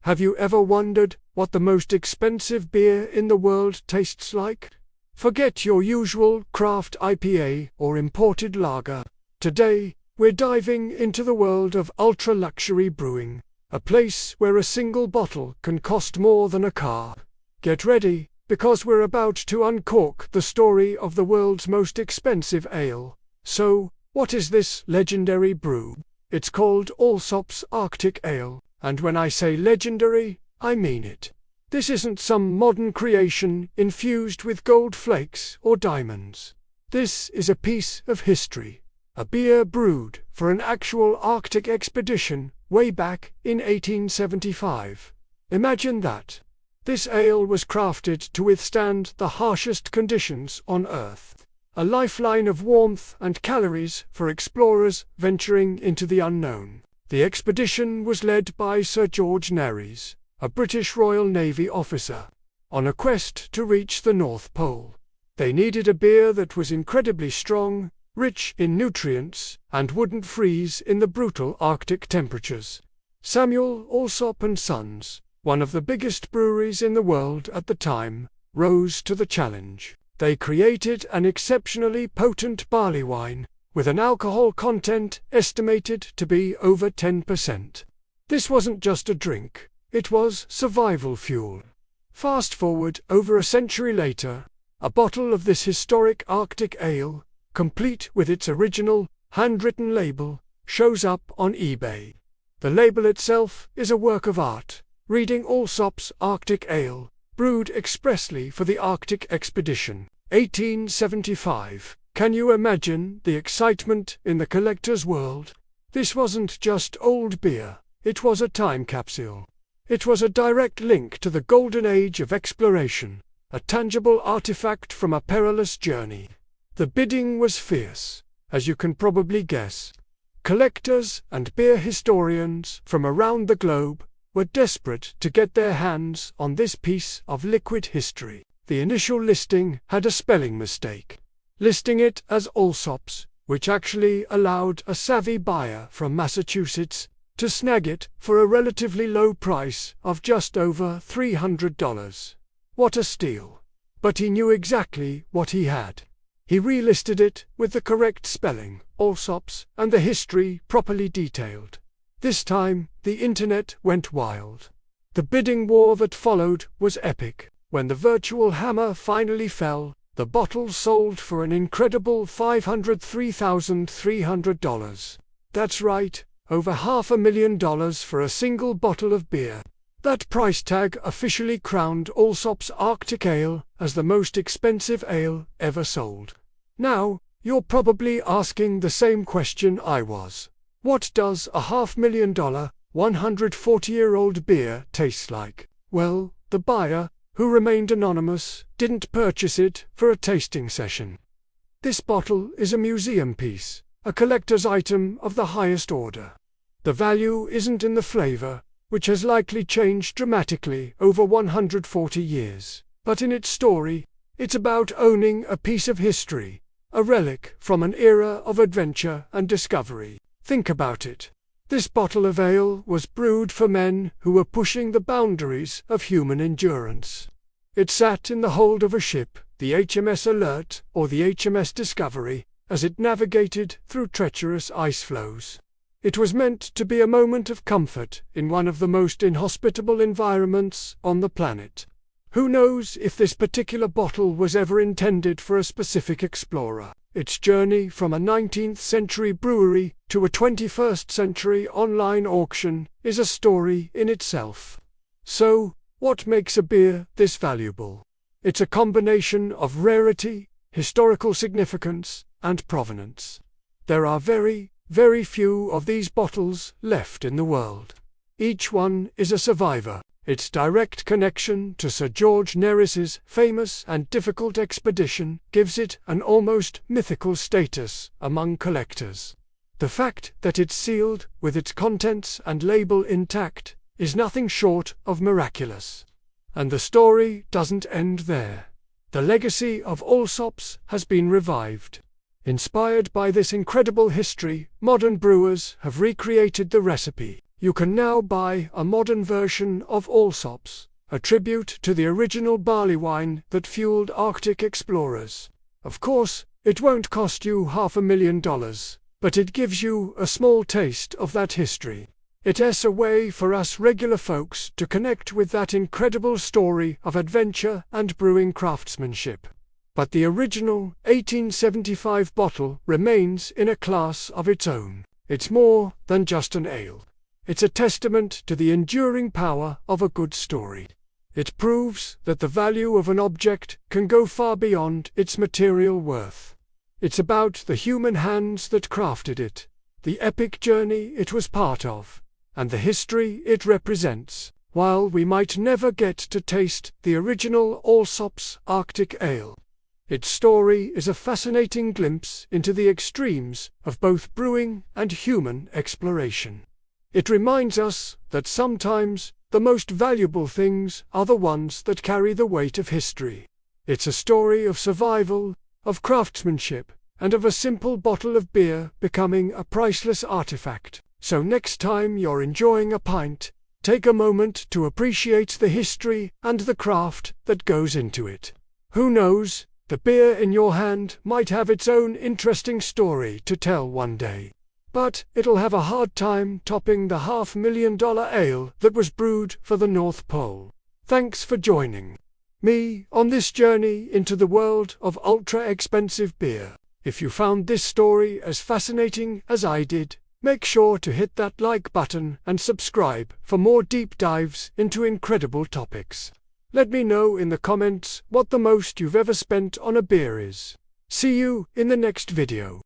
Have you ever wondered what the most expensive beer in the world tastes like? Forget your usual craft IPA or imported lager. Today, we're diving into the world of ultra-luxury brewing, a place where a single bottle can cost more than a car. Get ready, because we're about to uncork the story of the world's most expensive ale. So, what is this legendary brew? It's called Allsop's Arctic Ale, and when I say legendary, I mean it. This isn't some modern creation infused with gold flakes or diamonds. This is a piece of history. A beer brewed for an actual Arctic expedition way back in 1875. Imagine that. This ale was crafted to withstand the harshest conditions on Earth. A lifeline of warmth and calories for explorers venturing into the unknown. The expedition was led by Sir George Nares, a British Royal Navy officer, on a quest to reach the North Pole. They needed a beer that was incredibly strong, rich in nutrients, and wouldn't freeze in the brutal Arctic temperatures. Samuel Allsop and Sons, one of the biggest breweries in the world at the time, rose to the challenge. They created an exceptionally potent barley wine, with an alcohol content estimated to be over 10%. This wasn't just a drink, it was survival fuel. Fast forward over a century later, a bottle of this historic Arctic ale, complete with its original, handwritten label, shows up on eBay. The label itself is a work of art, reading Allsop's Arctic Ale, brewed expressly for the Arctic expedition, 1875. Can you imagine the excitement in the collector's world? This wasn't just old beer, it was a time capsule. It was a direct link to the golden age of exploration, a tangible artifact from a perilous journey. The bidding was fierce, as you can probably guess. Collectors and beer historians from around the globe were desperate to get their hands on this piece of liquid history. The initial listing had a spelling mistake, listing it as Allsop's, which actually allowed a savvy buyer from Massachusetts to snag it for a relatively low price of just over $300. What a steal! But he knew exactly what he had. He relisted it with the correct spelling, Allsop's, and the history properly detailed. This time, the internet went wild. The bidding war that followed was epic. When the virtual hammer finally fell, the bottle sold for an incredible $503,300. That's right, over $500,000 for a single bottle of beer. That price tag officially crowned Allsop's Arctic Ale as the most expensive ale ever sold. Now, you're probably asking the same question I was. What does a $500,000, 140-year-old beer taste like? Well, the buyer, who remained anonymous, didn't purchase it for a tasting session. This bottle is a museum piece, a collector's item of the highest order. The value isn't in the flavor, which has likely changed dramatically over 140 years, but in its story. It's about owning a piece of history, a relic from an era of adventure and discovery. Think about it. This bottle of ale was brewed for men who were pushing the boundaries of human endurance. It sat in the hold of a ship, the HMS Alert or the HMS Discovery, as it navigated through treacherous ice floes. It was meant to be a moment of comfort in one of the most inhospitable environments on the planet. Who knows if this particular bottle was ever intended for a specific explorer? Its journey from a 19th-century brewery to a 21st-century online auction is a story in itself. So, what makes a beer this valuable? It's a combination of rarity, historical significance, and provenance. There are very, very few of these bottles left in the world. Each one is a survivor. Its direct connection to Sir George Nares's famous and difficult expedition gives it an almost mythical status among collectors. The fact that it's sealed with its contents and label intact is nothing short of miraculous. And the story doesn't end there. The legacy of Allsop's has been revived. Inspired by this incredible history, modern brewers have recreated the recipe. you can now buy a modern version of Allsop's, a tribute to the original barley wine that fueled Arctic explorers. Of course, it won't cost you $500,000, but it gives you a small taste of that history. It's a way for us regular folks to connect with that incredible story of adventure and brewing craftsmanship. But the original 1875 bottle remains in a class of its own. It's more than just an ale. It's a testament to the enduring power of a good story. It proves that the value of an object can go far beyond its material worth. It's about the human hands that crafted it, the epic journey it was part of, and the history it represents. While we might never get to taste the original Allsop's Arctic Ale, its story is a fascinating glimpse into the extremes of both brewing and human exploration. It reminds us that sometimes the most valuable things are the ones that carry the weight of history. It's a story of survival, of craftsmanship, and of a simple bottle of beer becoming a priceless artifact. So next time you're enjoying a pint, take a moment to appreciate the history and the craft that goes into it. Who knows, the beer in your hand might have its own interesting story to tell one day. But it'll have a hard time topping the $500,000 ale that was brewed for the North Pole. Thanks for joining me on this journey into the world of ultra-expensive beer. If you found this story as fascinating as I did, make sure to hit that like button and subscribe for more deep dives into incredible topics. Let me know in the comments what the most you've ever spent on a beer is. See you in the next video.